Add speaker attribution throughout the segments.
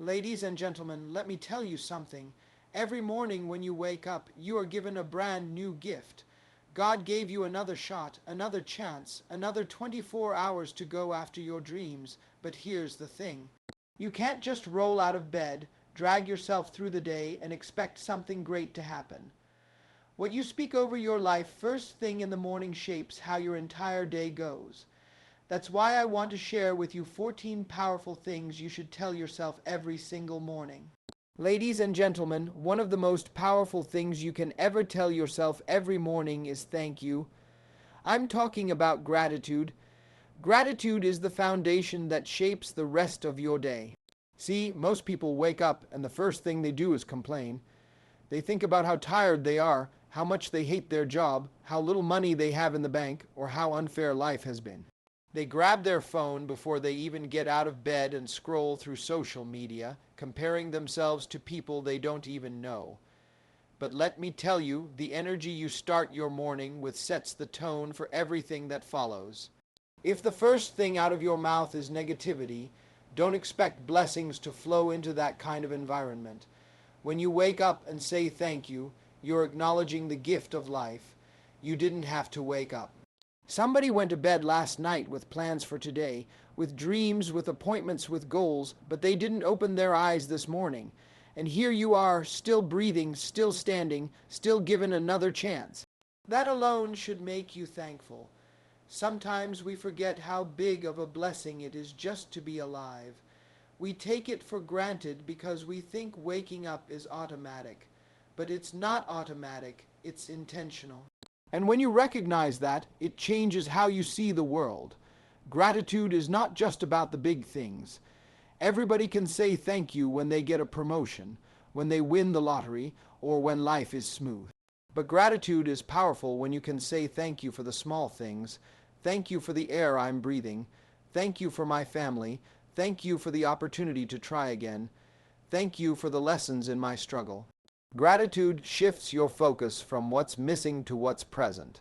Speaker 1: Ladies and gentlemen, let me tell you something. Every morning when you wake up, you are given a brand new gift. God gave you another shot, another chance, another 24 hours to go after your dreams. But here's the thing. You can't just roll out of bed, drag yourself through the day, and expect something great to happen. What you speak over your life first thing in the morning shapes how your entire day goes. That's why I want to share with you 14 powerful things you should tell yourself every single morning. Ladies and gentlemen, one of the most powerful things you can ever tell yourself every morning is thank you. I'm talking about gratitude. Gratitude is the foundation that shapes the rest of your day. See, most people wake up and the first thing they do is complain. They think about how tired they are, how much they hate their job, how little money they have in the bank, or how unfair life has been. They grab their phone before they even get out of bed and scroll through social media, comparing themselves to people they don't even know. But let me tell you, the energy you start your morning with sets the tone for everything that follows. If the first thing out of your mouth is negativity, don't expect blessings to flow into that kind of environment. When you wake up and say thank you, you're acknowledging the gift of life. You didn't have to wake up. Somebody went to bed last night with plans for today, with dreams, with appointments, with goals, but they didn't open their eyes this morning. And here you are, still breathing, still standing, still given another chance. That alone should make you thankful. Sometimes we forget how big of a blessing it is just to be alive. We take it for granted because we think waking up is automatic. But it's not automatic, it's intentional. And when you recognize that, it changes how you see the world. Gratitude is not just about the big things. Everybody can say thank you when they get a promotion, when they win the lottery, or when life is smooth. But gratitude is powerful when you can say thank you for the small things. Thank you for the air I'm breathing. Thank you for my family. Thank you for the opportunity to try again. Thank you for the lessons in my struggle. Gratitude shifts your focus from what's missing to what's present.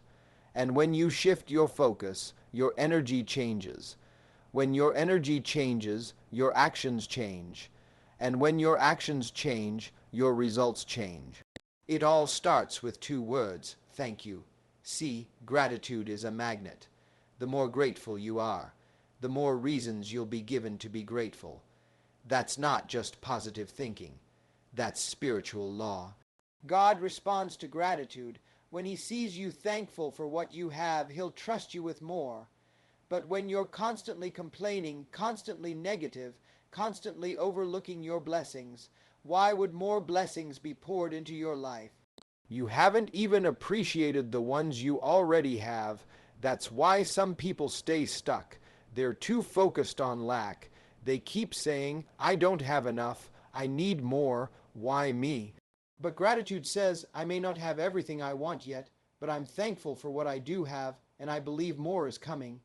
Speaker 1: And when you shift your focus, your energy changes. When your energy changes, your actions change. And when your actions change, your results change. It all starts with two words, thank you. See, gratitude is a magnet. The more grateful you are, the more reasons you'll be given to be grateful. That's not just positive thinking. That's spiritual law. God responds to gratitude. When he sees you thankful for what you have, he'll trust you with more. But when you're constantly complaining, constantly negative, constantly overlooking your blessings, why would more blessings be poured into your life? You haven't even appreciated the ones you already have. That's why some people stay stuck. They're too focused on lack. They keep saying, I don't have enough, I need more, why me? But gratitude says, I may not have everything I want yet, but I'm thankful for what I do have, and I believe more is coming.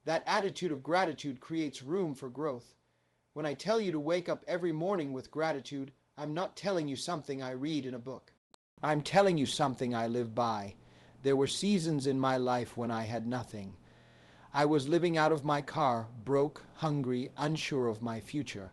Speaker 1: That attitude of gratitude creates room for growth. When I tell you to wake up every morning with gratitude, I'm not telling you something I read in a book. I'm telling you something I live by. There were seasons in my life when I had nothing. I was living out of my car, broke, hungry, unsure of my future.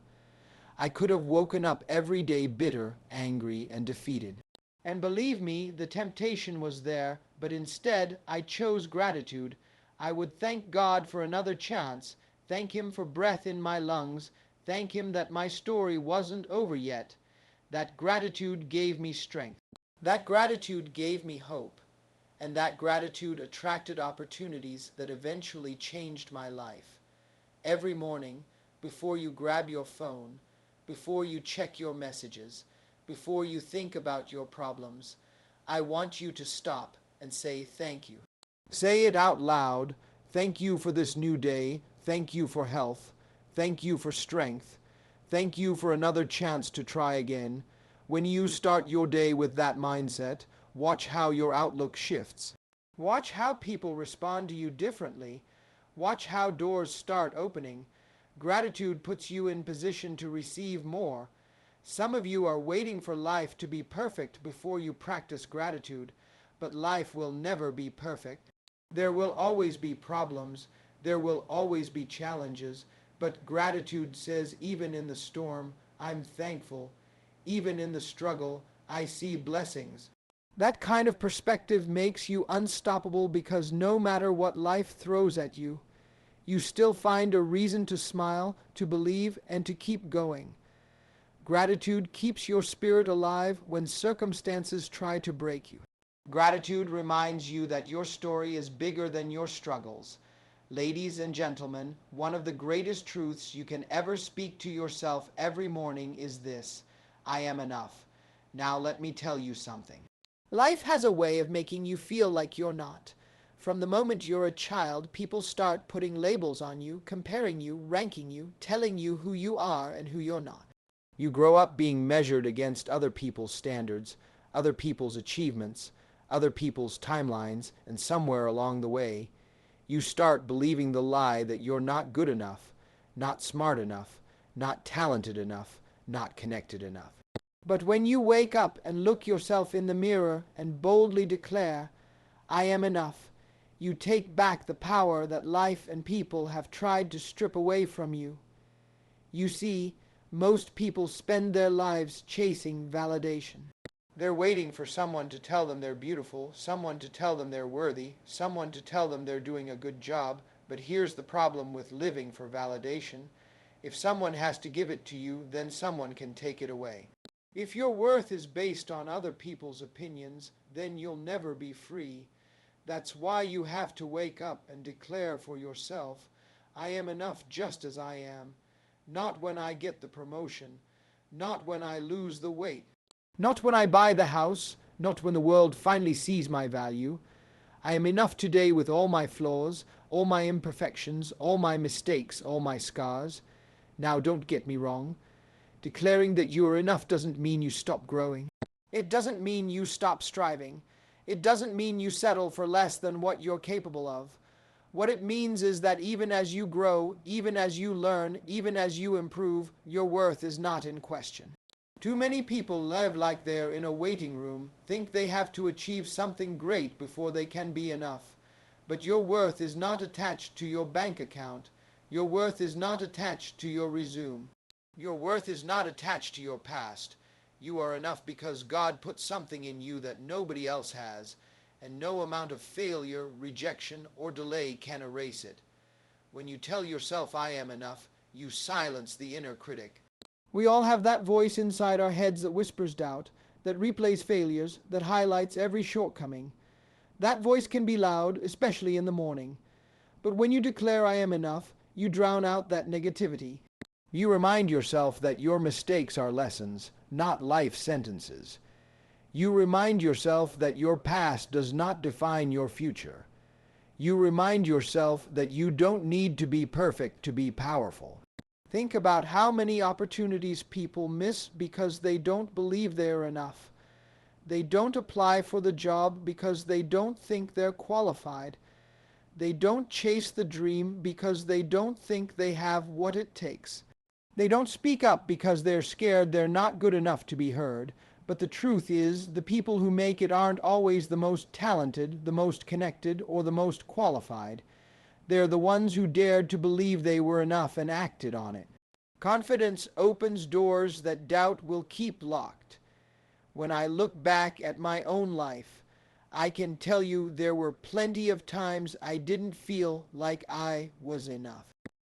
Speaker 1: I could have woken up every day bitter, angry, and defeated. And believe me, the temptation was there, but instead I chose gratitude. I would thank God for another chance, thank him for breath in my lungs, thank him that my story wasn't over yet. That gratitude gave me strength. That gratitude gave me hope. And that gratitude attracted opportunities that eventually changed my life. Every morning, before you grab your phone, before you check your messages, before you think about your problems, I want you to stop and say thank you. Say it out loud. Thank you for this new day. Thank you for health. Thank you for strength. Thank you for another chance to try again. When you start your day with that mindset, watch how your outlook shifts. Watch how people respond to you differently. Watch how doors start opening. Gratitude puts you in position to receive more. Some of you are waiting for life to be perfect before you practice gratitude, but life will never be perfect. There will always be problems. There will always be challenges, but gratitude says even in the storm, I'm thankful. Even in the struggle, I see blessings. That kind of perspective makes you unstoppable because no matter what life throws at you, you still find a reason to smile, to believe, and to keep going. Gratitude keeps your spirit alive when circumstances try to break you. Gratitude reminds you that your story is bigger than your struggles. Ladies and gentlemen, one of the greatest truths you can ever speak to yourself every morning is this: I am enough. Now let me tell you something. Life has a way of making you feel like you're not. From the moment you're a child, people start putting labels on you, comparing you, ranking you, telling you who you are and who you're not. You grow up being measured against other people's standards, other people's achievements, other people's timelines, and somewhere along the way, you start believing the lie that you're not good enough, not smart enough, not talented enough, not connected enough. But when you wake up and look yourself in the mirror and boldly declare, I am enough, you take back the power that life and people have tried to strip away from you. You see, most people spend their lives chasing validation. They're waiting for someone to tell them they're beautiful, someone to tell them they're worthy, someone to tell them they're doing a good job. But here's the problem with living for validation. If someone has to give it to you, then someone can take it away. If your worth is based on other people's opinions, then you'll never be free. That's why you have to wake up and declare for yourself, I am enough just as I am. Not when I get the promotion, not when I lose the weight, not when I buy the house, not when the world finally sees my value. I am enough today with all my flaws, all my imperfections, all my mistakes, all my scars. Now don't get me wrong. Declaring that you are enough doesn't mean you stop growing. It doesn't mean you stop striving. It doesn't mean you settle for less than what you're capable of. What it means is that even as you grow, even as you learn, even as you improve, your worth is not in question. Too many people live like they're in a waiting room, think they have to achieve something great before they can be enough. But your worth is not attached to your bank account. Your worth is not attached to your resume. Your worth is not attached to your past. You are enough because God put something in you that nobody else has, and no amount of failure, rejection, or delay can erase it. When you tell yourself I am enough, you silence the inner critic. We all have that voice inside our heads that whispers doubt, that replays failures, that highlights every shortcoming. That voice can be loud, especially in the morning. But when you declare I am enough, you drown out that negativity. You remind yourself that your mistakes are lessons, not life sentences. You remind yourself that your past does not define your future. You remind yourself that you don't need to be perfect to be powerful. Think about how many opportunities people miss because they don't believe they're enough. They don't apply for the job because they don't think they're qualified. They don't chase the dream because they don't think they have what it takes. They don't speak up because they're scared they're not good enough to be heard. But the truth is, the people who make it aren't always the most talented, the most connected, or the most qualified. They're the ones who dared to believe they were enough and acted on it. Confidence opens doors that doubt will keep locked. When I look back at my own life, I can tell you there were plenty of times I didn't feel like I was enough.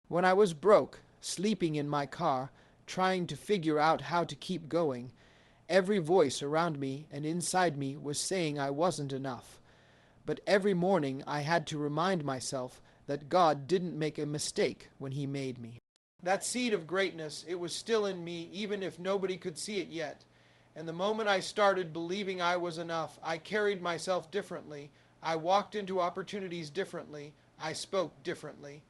Speaker 1: When I was broke, sleeping in my car, trying to figure out how to keep going, every voice around me and inside me was saying I wasn't enough. But every morning I had to remind myself that God didn't make a mistake when He made me. That seed of greatness, it was still in me even if nobody could see it yet. And the moment I started believing I was enough, I carried myself differently. I walked into opportunities differently. I spoke differently.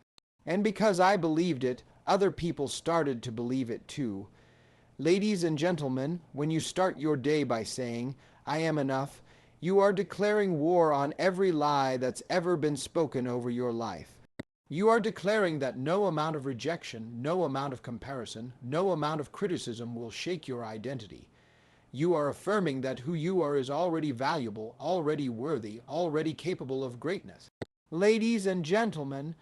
Speaker 1: And because I believed it, other people started to believe it too. Ladies and gentlemen, when you start your day by saying, I am enough, you are declaring war on every lie that's ever been spoken over your life. You are declaring that no amount of rejection, no amount of comparison, no amount of criticism will shake your identity. You are affirming that who you are is already valuable, already worthy, already capable of greatness. Ladies and gentlemen,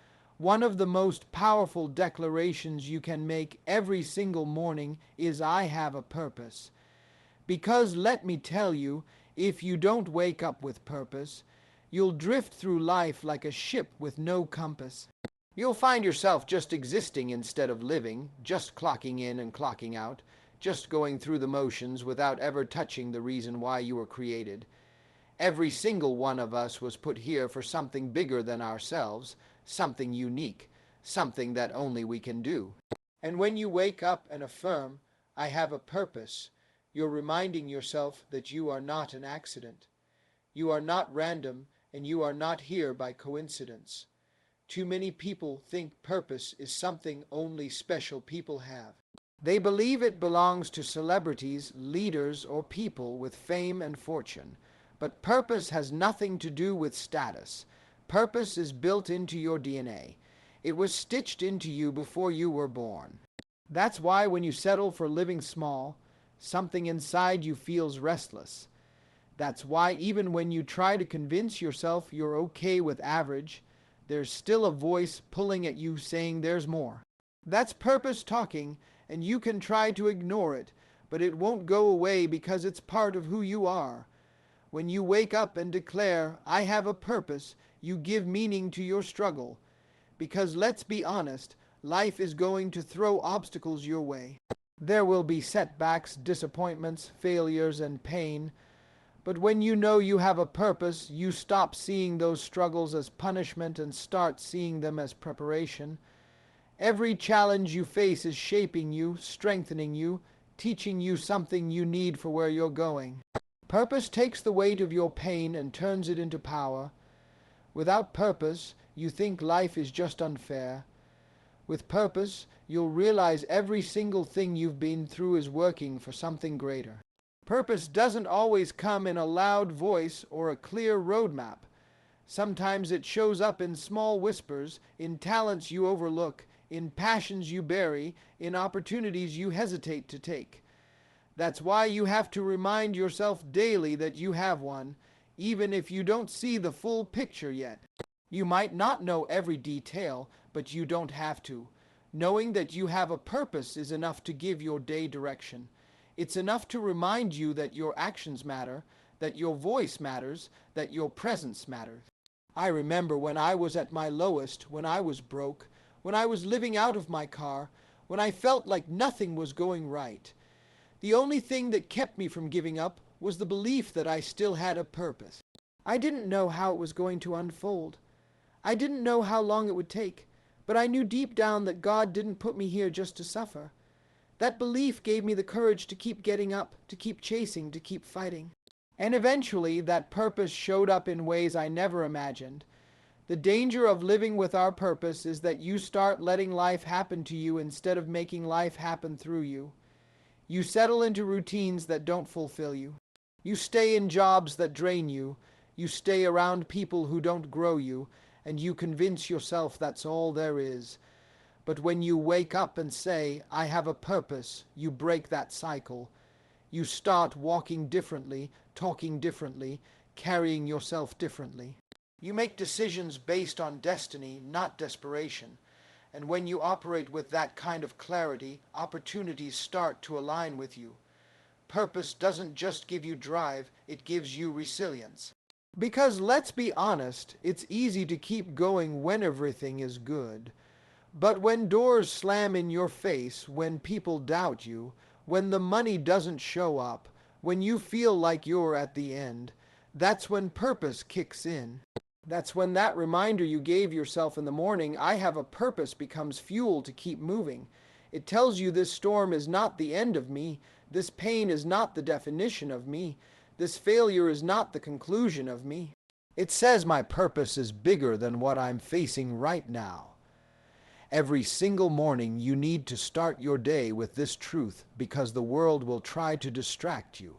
Speaker 1: One of the most powerful declarations you can make every single morning is, I have a purpose. Because let me tell you, if you don't wake up with purpose, you'll drift through life like a ship with no compass. You'll find yourself just existing instead of living, just clocking in and clocking out, just going through the motions without ever touching the reason why you were created. Every single one of us was put here for something bigger than ourselves, something unique, something that only we can do. And when you wake up and affirm, I have a purpose, you're reminding yourself that you are not an accident. You are not random, and you are not here by coincidence. Too many people think purpose is something only special people have. They believe it belongs to celebrities, leaders, or people with fame and fortune. But purpose has nothing to do with status. Purpose is built into your DNA. It was stitched into you before you were born. That's why when you settle for living small, something inside you feels restless. That's why even when you try to convince yourself you're okay with average, there's still a voice pulling at you saying there's more. That's purpose talking, and you can try to ignore it, but it won't go away because it's part of who you are. When you wake up and declare, I have a purpose, you give meaning to your struggle. Because let's be honest, life is going to throw obstacles your way. There will be setbacks, disappointments, failures, and pain. But when you know you have a purpose, you stop seeing those struggles as punishment and start seeing them as preparation. Every challenge you face is shaping you, strengthening you, teaching you something you need for where you're going. Purpose takes the weight of your pain and turns it into power. Without purpose, you think life is just unfair. With purpose, you'll realize every single thing you've been through is working for something greater. Purpose doesn't always come in a loud voice or a clear roadmap. Sometimes it shows up in small whispers, in talents you overlook, in passions you bury, in opportunities you hesitate to take. That's why you have to remind yourself daily that you have one, even if you don't see the full picture yet. You might not know every detail, but you don't have to. Knowing that you have a purpose is enough to give your day direction. It's enough to remind you that your actions matter, that your voice matters, that your presence matters. I remember when I was at my lowest, when I was broke, when I was living out of my car, when I felt like nothing was going right. The only thing that kept me from giving up was the belief that I still had a purpose. I didn't know how it was going to unfold. I didn't know how long it would take, but I knew deep down that God didn't put me here just to suffer. That belief gave me the courage to keep getting up, to keep chasing, to keep fighting. And eventually, that purpose showed up in ways I never imagined. The danger of living with our purpose is that you start letting life happen to you instead of making life happen through you. You settle into routines that don't fulfill you. You stay in jobs that drain you. You stay around people who don't grow you, and you convince yourself that's all there is. But when you wake up and say, I have a purpose, you break that cycle. You start walking differently, talking differently, carrying yourself differently. You make decisions based on destiny, not desperation. And when you operate with that kind of clarity, opportunities start to align with you. Purpose doesn't just give you drive, it gives you resilience. Because let's be honest, it's easy to keep going when everything is good. But when doors slam in your face, when people doubt you, when the money doesn't show up, when you feel like you're at the end, that's when purpose kicks in. That's when that reminder you gave yourself in the morning, I have a purpose, becomes fuel to keep moving. It tells you this storm is not the end of me, this pain is not the definition of me, this failure is not the conclusion of me. It says my purpose is bigger than what I'm facing right now. Every single morning you need to start your day with this truth because the world will try to distract you.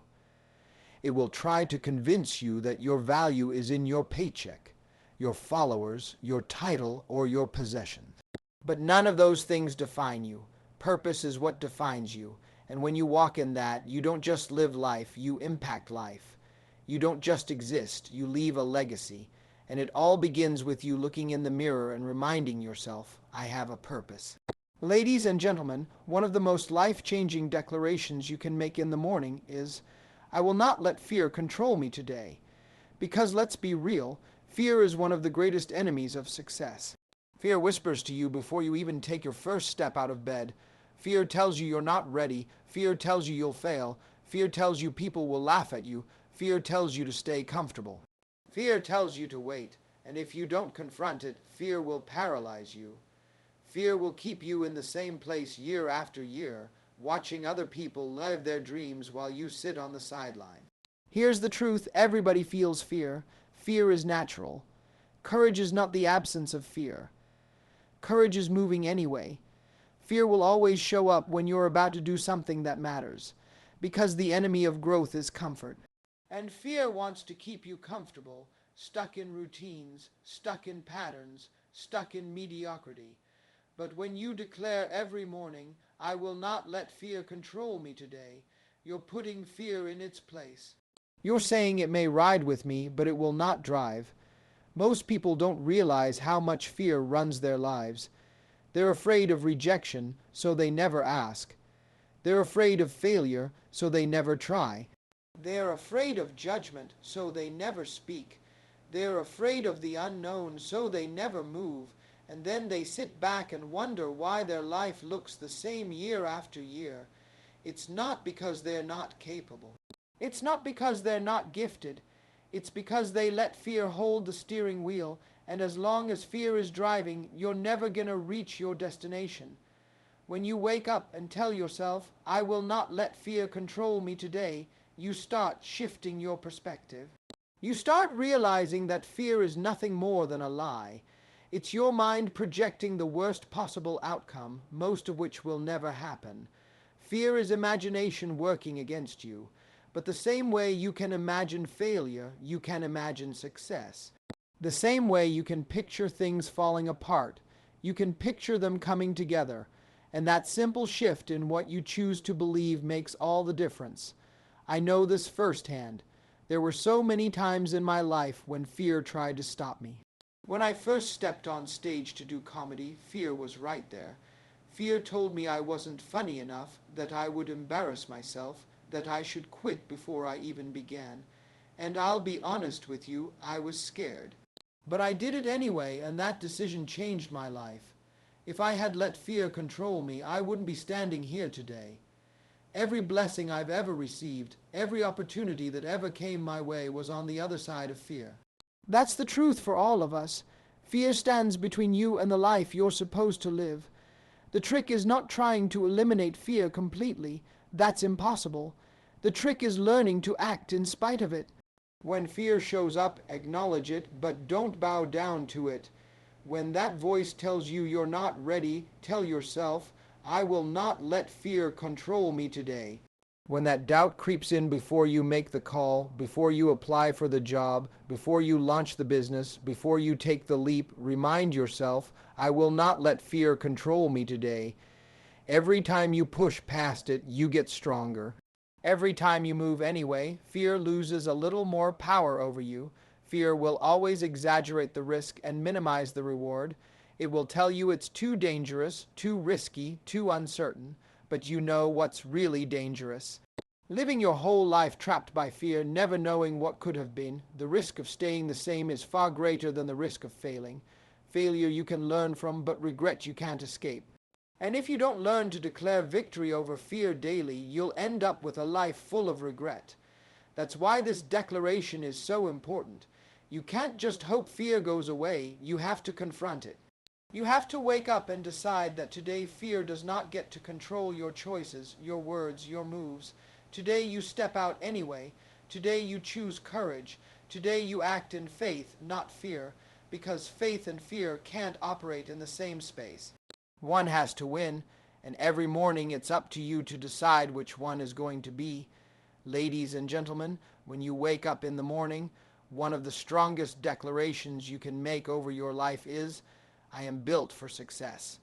Speaker 1: It will try to convince you that your value is in your paycheck, your followers, your title, or your possession. But none of those things define you. Purpose is what defines you. And when you walk in that, you don't just live life, you impact life. You don't just exist, you leave a legacy. And it all begins with you looking in the mirror and reminding yourself, I have a purpose. Ladies and gentlemen, one of the most life-changing declarations you can make in the morning is, I will not let fear control me today. Because let's be real, fear is one of the greatest enemies of success. Fear whispers to you before you even take your first step out of bed. Fear tells you you're not ready. Fear tells you you'll fail. Fear tells you people will laugh at you. Fear tells you to stay comfortable. Fear tells you to wait, and if you don't confront it, fear will paralyze you. Fear will keep you in the same place year after year, watching other people live their dreams while you sit on the sideline. Here's the truth, everybody feels fear. Fear is natural. Courage is not the absence of fear. Courage is moving anyway. Fear will always show up when you're about to do something that matters, because the enemy of growth is comfort. And fear wants to keep you comfortable, stuck in routines, stuck in patterns, stuck in mediocrity. But when you declare every morning, I will not let fear control me today, you're putting fear in its place. You're saying it may ride with me, but it will not drive. Most people don't realize how much fear runs their lives. They're afraid of rejection, so they never ask. They're afraid of failure, so they never try. They're afraid of judgment, so they never speak. They're afraid of the unknown, so they never move. And then they sit back and wonder why their life looks the same year after year. It's not because they're not capable. It's not because they're not gifted. It's because they let fear hold the steering wheel, and as long as fear is driving, you're never going to reach your destination. When you wake up and tell yourself, I will not let fear control me today, you start shifting your perspective. You start realizing that fear is nothing more than a lie. It's your mind projecting the worst possible outcome, most of which will never happen. Fear is imagination working against you. But the same way you can imagine failure, you can imagine success. The same way you can picture things falling apart, you can picture them coming together. And that simple shift in what you choose to believe makes all the difference. I know this firsthand. There were so many times in my life when fear tried to stop me. When I first stepped on stage to do comedy, fear was right there. Fear told me I wasn't funny enough, that I would embarrass myself, that I should quit before I even began. And I'll be honest with you, I was scared. But I did it anyway, and that decision changed my life. If I had let fear control me, I wouldn't be standing here today. Every blessing I've ever received, every opportunity that ever came my way was on the other side of fear. That's the truth for all of us. Fear stands between you and the life you're supposed to live. The trick is not trying to eliminate fear completely. That's impossible. The trick is learning to act in spite of it. When fear shows up, acknowledge it, but don't bow down to it. When that voice tells you you're not ready, tell yourself, I will not let fear control me today. When that doubt creeps in before you make the call, before you apply for the job, before you launch the business, before you take the leap, remind yourself, I will not let fear control me today. Every time you push past it, you get stronger. Every time you move anyway, fear loses a little more power over you. Fear will always exaggerate the risk and minimize the reward. It will tell you it's too dangerous, too risky, too uncertain, but you know what's really dangerous. Living your whole life trapped by fear, never knowing what could have been, the risk of staying the same is far greater than the risk of failing. Failure you can learn from, but regret you can't escape. And if you don't learn to declare victory over fear daily, you'll end up with a life full of regret. That's why this declaration is so important. You can't just hope fear goes away, you have to confront it. You have to wake up and decide that today fear does not get to control your choices, your words, your moves. Today you step out anyway. Today you choose courage. Today you act in faith, not fear, because faith and fear can't operate in the same space. One has to win, and every morning it's up to you to decide which one is going to be. Ladies and gentlemen, when you wake up in the morning, one of the strongest declarations you can make over your life is, I am built for success.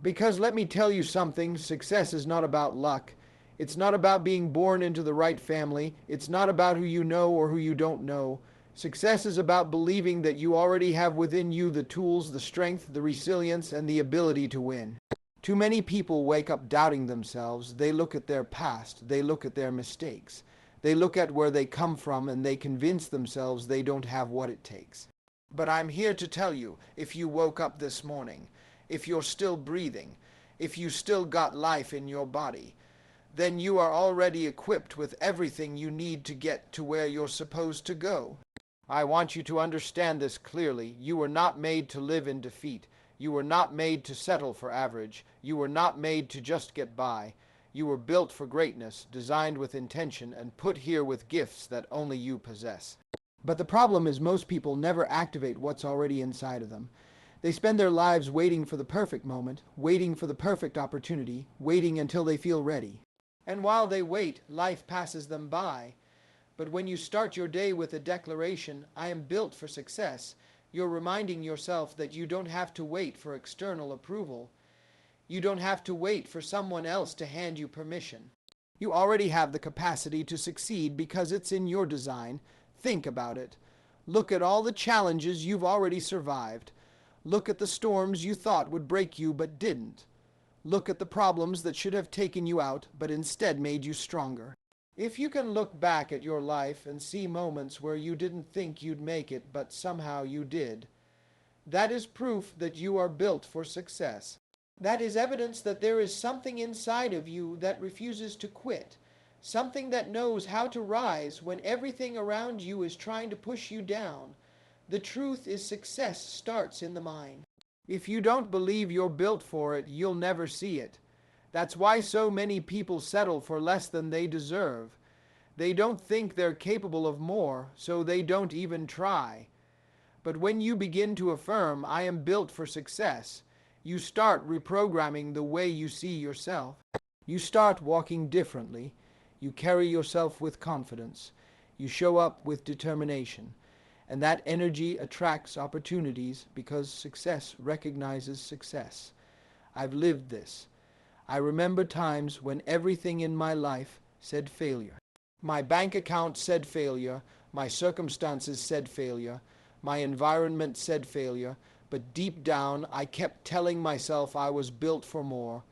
Speaker 1: Because let me tell you something, success is not about luck. It's not about being born into the right family. It's not about who you know or who you don't know. Success is about believing that you already have within you the tools, the strength, the resilience, and the ability to win. Too many people wake up doubting themselves. They look at their past. They look at their mistakes. They look at where they come from and they convince themselves they don't have what it takes. But I'm here to tell you, if you woke up this morning, if you're still breathing, if you still got life in your body, then you are already equipped with everything you need to get to where you're supposed to go. I want you to understand this clearly. You were not made to live in defeat. You were not made to settle for average. You were not made to just get by. You were built for greatness, designed with intention, and put here with gifts that only you possess. But the problem is most people never activate what's already inside of them. They spend their lives waiting for the perfect moment, waiting for the perfect opportunity, waiting until they feel ready. And while they wait, life passes them by. But when you start your day with a declaration, I am built for success, you're reminding yourself that you don't have to wait for external approval. You don't have to wait for someone else to hand you permission. You already have the capacity to succeed because it's in your design. Think about it. Look at all the challenges you've already survived. Look at the storms you thought would break you but didn't. Look at the problems that should have taken you out but instead made you stronger. If you can look back at your life and see moments where you didn't think you'd make it but somehow you did, that is proof that you are built for success. That is evidence that there is something inside of you that refuses to quit, something that knows how to rise when everything around you is trying to push you down. The truth is success starts in the mind. If you don't believe you're built for it, you'll never see it. That's why so many people settle for less than they deserve. They don't think they're capable of more, so they don't even try. But when you begin to affirm, I am built for success, you start reprogramming the way you see yourself. You start walking differently. You carry yourself with confidence. You show up with determination. And that energy attracts opportunities because success recognizes success. I've lived this. I remember times when everything in my life said failure. My bank account said failure, my circumstances said failure, my environment said failure, but deep down I kept telling myself I was built for more,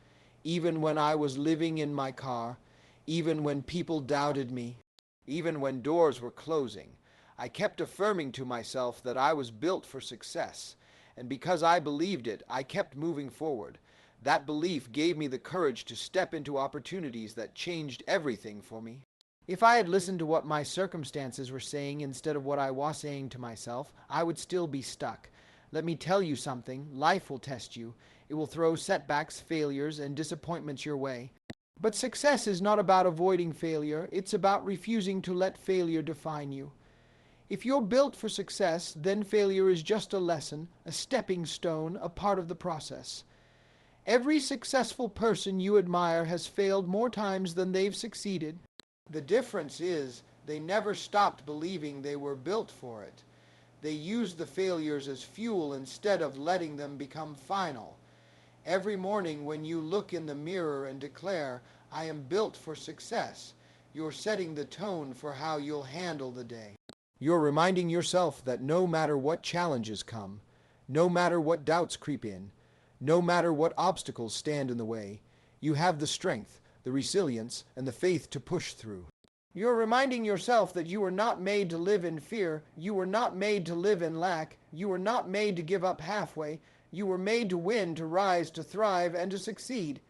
Speaker 1: even when I was living in my car, even when people doubted me, even when doors were closing. I kept affirming to myself that I was built for success, and because I believed it, I kept moving forward. That belief gave me the courage to step into opportunities that changed everything for me. If I had listened to what my circumstances were saying instead of what I was saying to myself, I would still be stuck. Let me tell you something, life will test you. It will throw setbacks, failures, and disappointments your way. But success is not about avoiding failure, it's about refusing to let failure define you. If you're built for success, then failure is just a lesson, a stepping stone, a part of the process. Every successful person you admire has failed more times than they've succeeded. The difference is they never stopped believing they were built for it. They used the failures as fuel instead of letting them become final. Every morning when you look in the mirror and declare, I am built for success, you're setting the tone for how you'll handle the day. You're reminding yourself that no matter what challenges come, no matter what doubts creep in, no matter what obstacles stand in the way, you have the strength, the resilience, and the faith to push through. You're reminding yourself that you were not made to live in fear, you were not made to live in lack, you were not made to give up halfway, you were made to win, to rise, to thrive, and to succeed.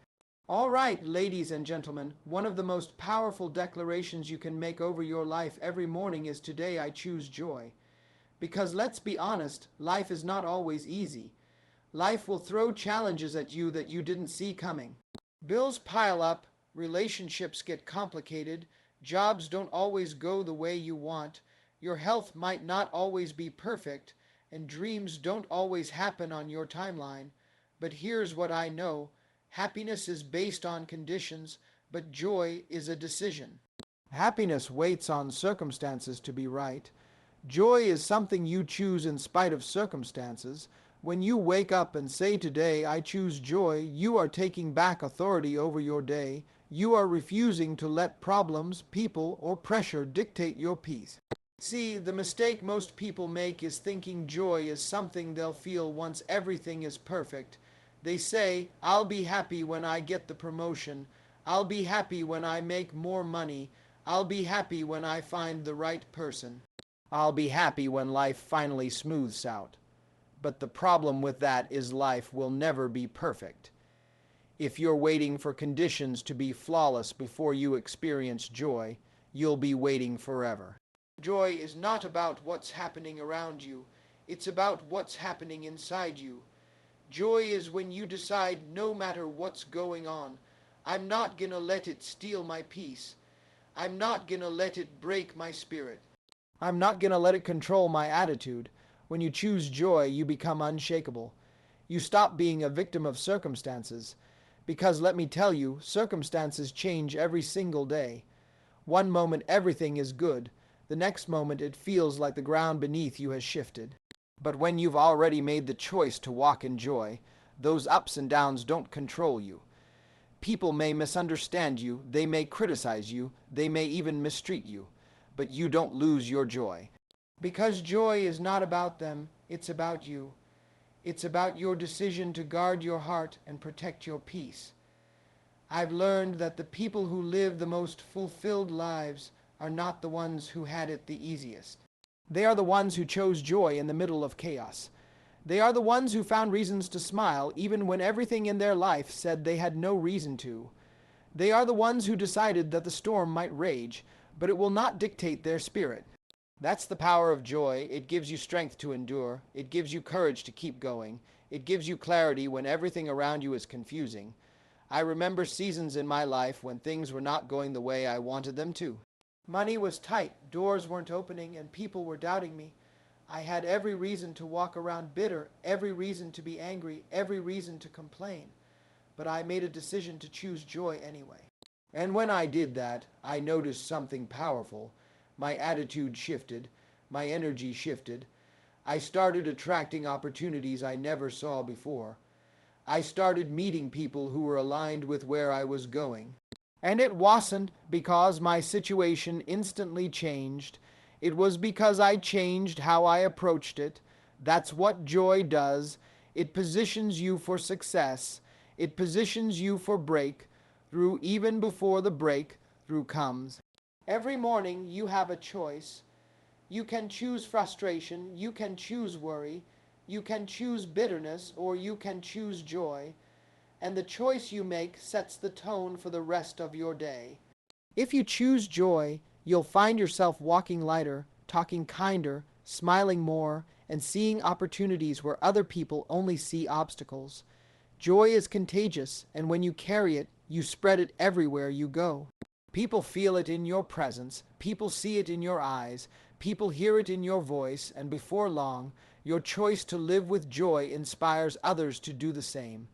Speaker 1: All right, ladies and gentlemen, one of the most powerful declarations you can make over your life every morning is today I choose joy. Because let's be honest, life is not always easy. Life will throw challenges at you that you didn't see coming. Bills pile up, relationships get complicated, jobs don't always go the way you want, your health might not always be perfect, and dreams don't always happen on your timeline. But here's what I know. Happiness is based on conditions, but joy is a decision. Happiness waits on circumstances to be right. Joy is something you choose in spite of circumstances. When you wake up and say today, I choose joy, you are taking back authority over your day. You are refusing to let problems, people, or pressure dictate your peace. See, the mistake most people make is thinking joy is something they'll feel once everything is perfect. They say, I'll be happy when I get the promotion. I'll be happy when I make more money. I'll be happy when I find the right person. I'll be happy when life finally smooths out. But the problem with that is life will never be perfect. If you're waiting for conditions to be flawless before you experience joy, you'll be waiting forever. Joy is not about what's happening around you. It's about what's happening inside you. Joy is when you decide no matter what's going on, I'm not gonna let it steal my peace. I'm not gonna let it break my spirit. I'm not gonna let it control my attitude. When you choose joy, you become unshakable. You stop being a victim of circumstances. Because let me tell you, circumstances change every single day. One moment everything is good. The next moment it feels like the ground beneath you has shifted. But when you've already made the choice to walk in joy, those ups and downs don't control you. People may misunderstand you, they may criticize you, they may even mistreat you, but you don't lose your joy. Because joy is not about them, it's about you. It's about your decision to guard your heart and protect your peace. I've learned that the people who live the most fulfilled lives are not the ones who had it the easiest. They are the ones who chose joy in the middle of chaos. They are the ones who found reasons to smile even when everything in their life said they had no reason to. They are the ones who decided that the storm might rage, but it will not dictate their spirit. That's the power of joy. It gives you strength to endure. It gives you courage to keep going. It gives you clarity when everything around you is confusing. I remember seasons in my life when things were not going the way I wanted them to. Money was tight, doors weren't opening, and people were doubting me. I had every reason to walk around bitter, every reason to be angry, every reason to complain. But I made a decision to choose joy anyway. And when I did that, I noticed something powerful. My attitude shifted. My energy shifted. I started attracting opportunities I never saw before. I started meeting people who were aligned with where I was going. And it wasn't because my situation instantly changed. It was because I changed how I approached it. That's what joy does. It positions you for success. It positions you for breakthrough even before the breakthrough comes. Every morning you have a choice. You can choose frustration, you can choose worry, you can choose bitterness, or you can choose joy. And the choice you make sets the tone for the rest of your day. If you choose joy, you'll find yourself walking lighter, talking kinder, smiling more, and seeing opportunities where other people only see obstacles. Joy is contagious, and when you carry it, you spread it everywhere you go. People feel it in your presence, people see it in your eyes, people hear it in your voice, and before long, your choice to live with joy inspires others to do the same.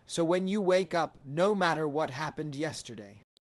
Speaker 1: So when you wake up, no matter what happened yesterday,